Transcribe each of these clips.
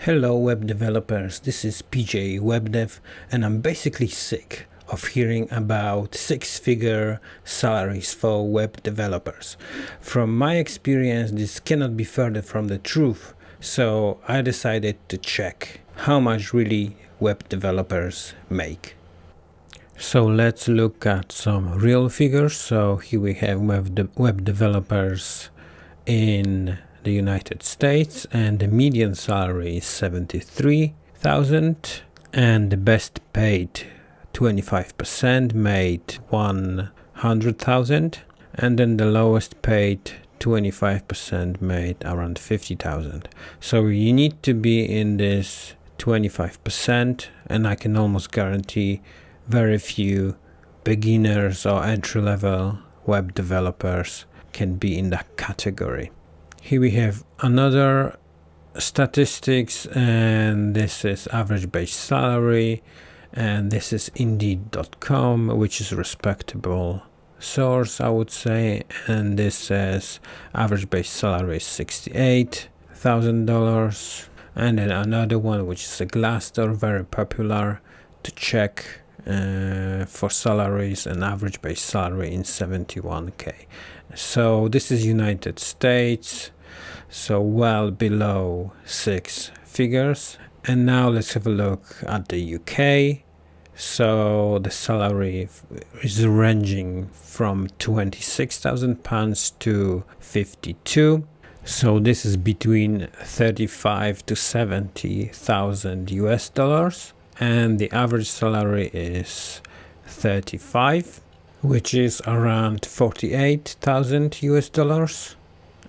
Hello web developers, this is PJ WebDev, and I'm basically sick of hearing about six-figure salaries for web developers. From my experience, this cannot be further from the truth, so I decided to check how much really web developers make. So let's look at some real figures. So here we have web developers in the United States, and the median salary is $73,000, and the best paid 25% made $100,000, and then the lowest paid 25% made around $50,000. So you need to be in this 25%, and I can almost guarantee very few beginners or entry-level web developers can be in that category. Here we have another statistics, and this is average base salary, and this is Indeed.com, which is a respectable source, I would say, and this says average base salary is $68,000, and then another one which is a Glassdoor, very popular to check for salaries, and average base salary in 71K. So this is United States, so well below six figures. And now let's have a look at the UK. So the salary is ranging from £26,000 to 52. So this is between 35 to 70,000 US dollars, and the average salary is 35, which is around 48,000 US dollars.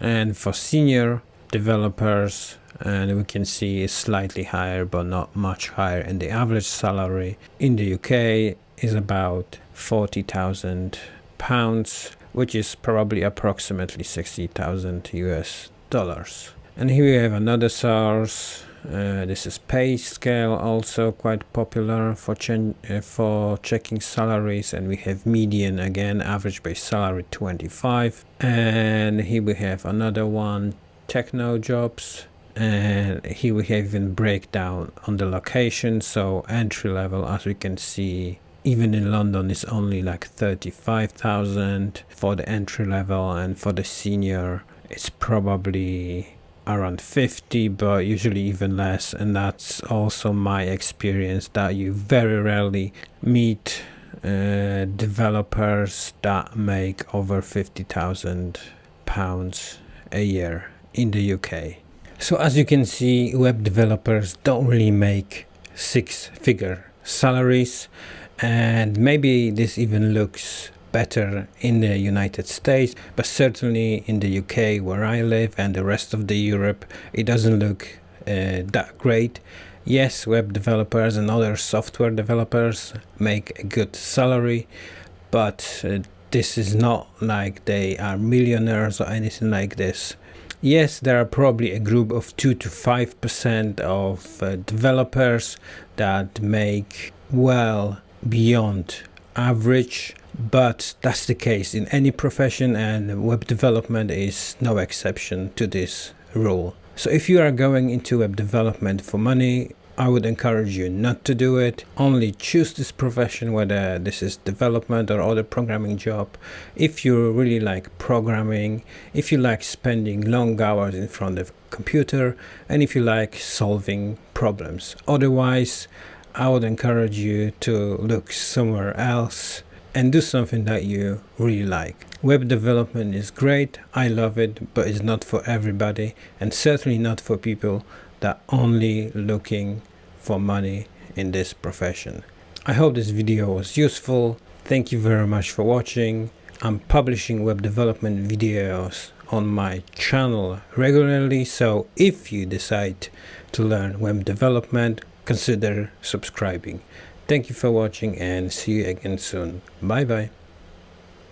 And for senior developers, and we can see it's slightly higher but not much higher, and the average salary in the UK is about 40,000 pounds, which is probably approximately 60,000 US dollars. And here we have another source. This is PayScale, also quite popular for checking salaries, and we have median again, average base salary 25. And here we have another one, TechnoJobs, and here we have even breakdown on the location. So entry level, as we can see, even in London is only like 35,000 for the entry level, and for the senior it's probably around 50, but usually even less. And that's also my experience, that you very rarely meet developers that make over 50,000 pounds a year in the UK. So as you can see, web developers don't really make six-figure salaries, and maybe this even looks better in the United States, but certainly in the UK where I live and the rest of the Europe, it doesn't look that great. Yes, web developers and other software developers make a good salary, but this is not like they are millionaires or anything like this. Yes, there are probably a group of 2 to 5% of developers that make well beyond average, but that's the case in any profession, and web development is no exception to this rule. So if you are going into web development for money, I would encourage you not to do it. Only choose this profession, whether this is development or other programming job, if you really like programming, if you like spending long hours in front of a computer, and if you like solving problems. Otherwise, I would encourage you to look somewhere else and do something that you really like. Web development is great, I love it, but it's not for everybody, and certainly not for people that are only looking for money in this profession. I hope this video was useful. Thank you very much for watching. I'm publishing web development videos on my channel regularly, so if you decide to learn web development, consider subscribing. Thank you for watching, and see you again soon. Bye bye.